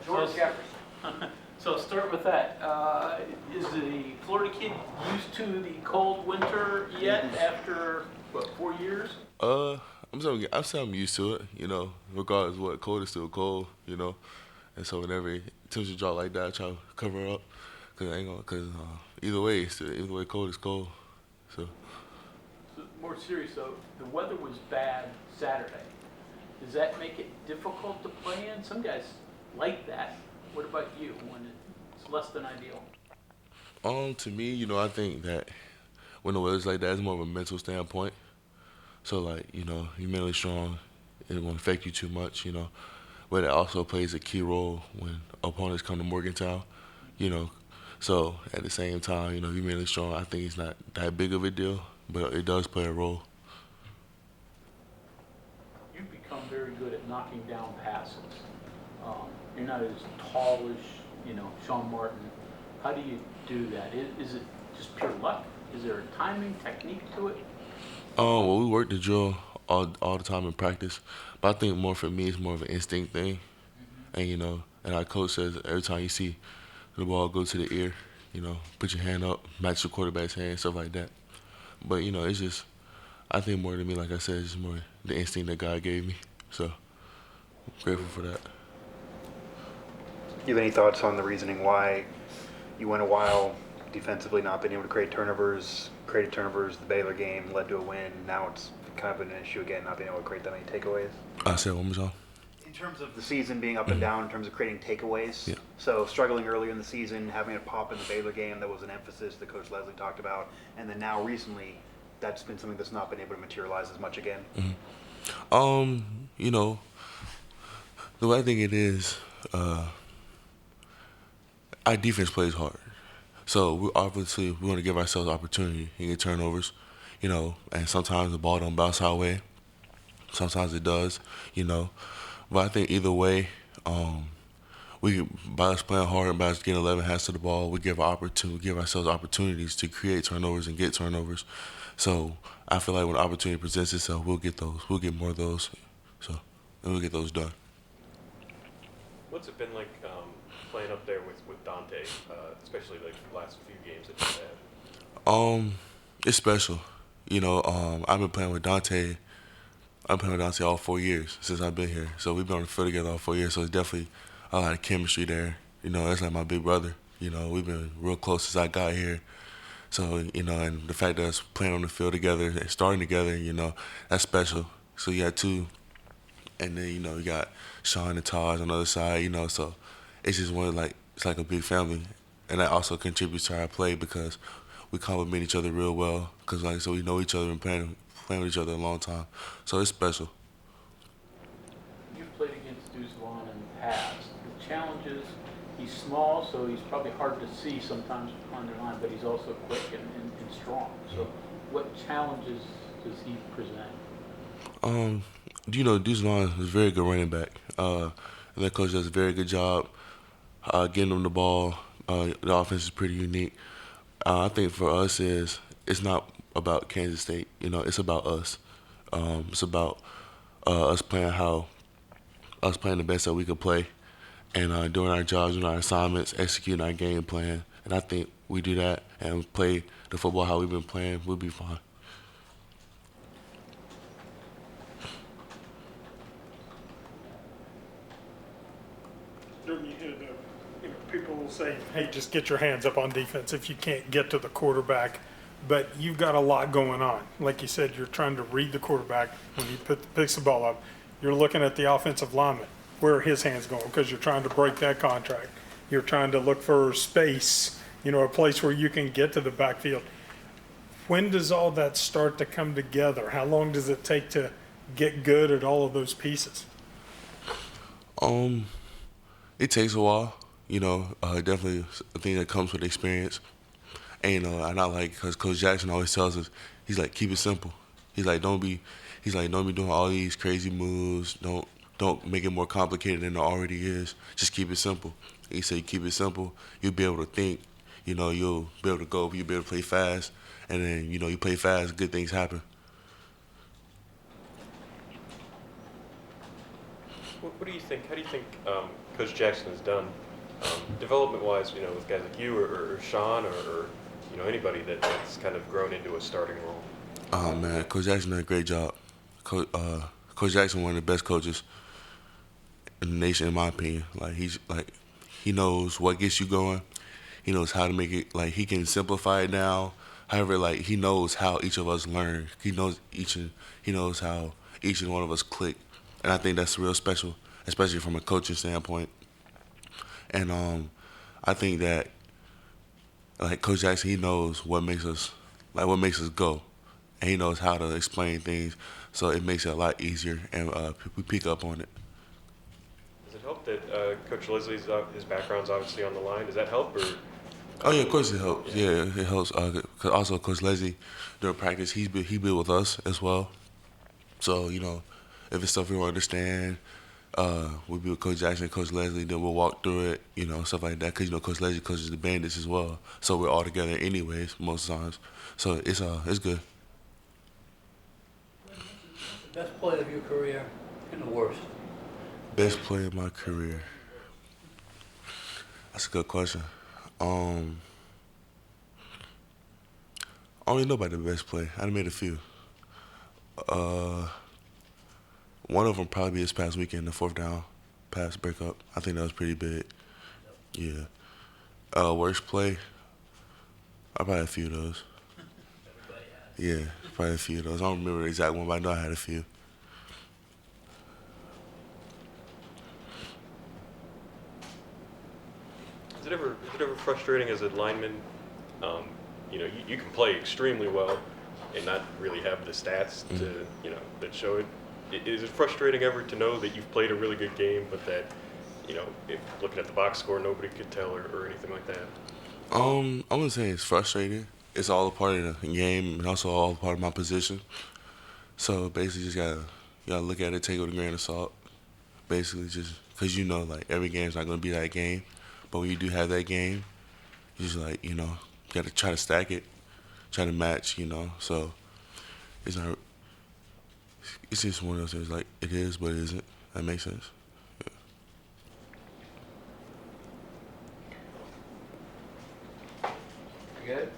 Jordan Jefferson. So start with that. Is the Florida kid used to the cold winter yet after, what, 4 years? Uh, I'm saying I'm used to it. Regardless of what, cold is still cold. And so whenever temperature drop like that, I try to cover up, cause either way, either way, cold is cold. So. So more serious though, the weather was bad Saturday. Does that make it difficult to play in? Some guys like that. What about you when it's less than ideal? To me, I think that when the weather's like that, it's more of a mental standpoint. So like, you're mentally strong, it won't affect you too much. But it also plays a key role when opponents come to Morgantown, you know. So at the same time, if you're mentally strong, I think it's not that big of a deal, but it does play a role. You've become very good at knocking down passes. You're not as tall as, Sean Martin. How do you do that? Is it just pure luck? Is there a timing technique to it? Well, we work the drill all the time in practice, but I think more for me, it's more of an instinct thing. And and our coach says every time you see the ball go to the ear, put your hand up, match the quarterback's hand, stuff like that. But it's just, I think more to me, like I said, it's just more the instinct that God gave me. So I'm grateful for that. You have any thoughts on the reasoning why you went a while defensively not being able to created turnovers, the Baylor game led to a win, now it's kind of an issue again, not being able to create that many takeaways? I said one more time. In terms of the season being up and down, in terms of creating takeaways, Yeah. so struggling earlier in the season, having it pop in the Baylor game, that was an emphasis that Coach Leslie talked about, and then now recently, that's been something that's not been able to materialize as much again. You know, the way I think it is, our defense plays hard. So we want to give ourselves opportunity and get turnovers, and sometimes the ball don't bounce our way. Sometimes it does. But I think either way, by us playing hard and by us getting 11 hands to the ball, we give ourselves opportunities to create turnovers and get turnovers. So I feel like when the opportunity presents itself, we'll get those. We'll get more of those. So and we'll get those done. What's it been like playing up there with Dante, especially like the last few games that you've had? It's special. I've been playing with Dante. I've been playing with Dante all 4 years since I've been here. So we've been on the field together all 4 years. So it's definitely a lot of chemistry there. That's like my big brother. We've been real close since I got here. So, and the fact that us playing on the field together and starting together, that's special. So you got two, and then, you got Sean and Taj on the other side, so it's just it's like a big family. And that also contributes to our play because we complement each other real well because, like I said, we know each other and playing with each other a long time. So it's special. You've played against Duzlon in the past. The challenge is he's small, so he's probably hard to see sometimes on the line, but he's also quick and strong. So what challenges does he present? Duzlon is a very good running back. And that coach does a very good job getting him the ball. The offense is pretty unique. I think for us it's not about Kansas State. It's about us. It's about us playing the best that we could play, and doing our jobs, doing our assignments, executing our game plan. And I think we do that and play the football how we've been playing, we'll be fine. Jordan, people will say, hey, just get your hands up on defense if you can't get to the quarterback. But you've got a lot going on. Like you said, you're trying to read the quarterback when he picks the ball up. You're looking at the offensive lineman. Where are his hands going? Because you're trying to break that contract. You're trying to look for space, a place where you can get to the backfield. When does all that start to come together? How long does it take to get good at all of those pieces? It takes a while. Definitely a thing that comes with experience. And and I like because Coach Jackson always tells us, he's like, keep it simple. He's like, don't be doing all these crazy moves. Don't make it more complicated than it already is. Just keep it simple. He said, you keep it simple, you'll be able to think. You'll be able to go. You'll be able to play fast, and then you play fast, good things happen. What do you think? How do you think Coach Jackson has done development-wise? You know, with guys like you or Sean or you know anybody that's kind of grown into a starting role. Oh man, Coach Jackson did a great job. Coach Jackson, one of the best coaches in the nation, in my opinion. He knows what gets you going. He knows how to make it. Like he can simplify it down. However, like he knows how each of us learn. He knows how each and one of us click, and I think that's real special, especially from a coaching standpoint. And I think that like Coach Jackson, he knows what makes us go, and he knows how to explain things, so it makes it a lot easier, and we pick up on it. Does it help that Coach Leslie's his background's obviously on the line? Does that help or? Oh yeah, of course it helps. Yeah, it helps. 'Cause also Coach Leslie, during practice, he be with us as well. So you know, if it's stuff we don't understand, we'll be with Coach Jackson and Coach Leslie. Then we'll walk through it, you know, stuff like that. Cause you know Coach Leslie coaches the Bandits as well, so we're all together anyways most times. So it's good. The best play of your career and the worst. Best play of my career. That's a good question. I don't really know about the best play. I done made a few. One of them probably this past weekend, the fourth down pass breakup. I think that was pretty big. Yeah. Worst play. I probably had a few of those. Yeah, probably a few of those. I don't remember the exact one, but I know I had a few. Is it ever frustrating as a lineman? You know, you can play extremely well and not really have the stats to that show it. Is it frustrating ever to know that you've played a really good game, but that if looking at the box score, nobody could tell or anything like that? I wouldn't say it's frustrating. It's all a part of the game and also all a part of my position. So basically, just gotta look at it, take it with a grain of salt. Basically, just because like every game's not gonna be that game, but when you do have that game, you just gotta try to stack it, try to match. So it's not. It's just one of those things. Like it is, but it isn't. That makes sense. You got it?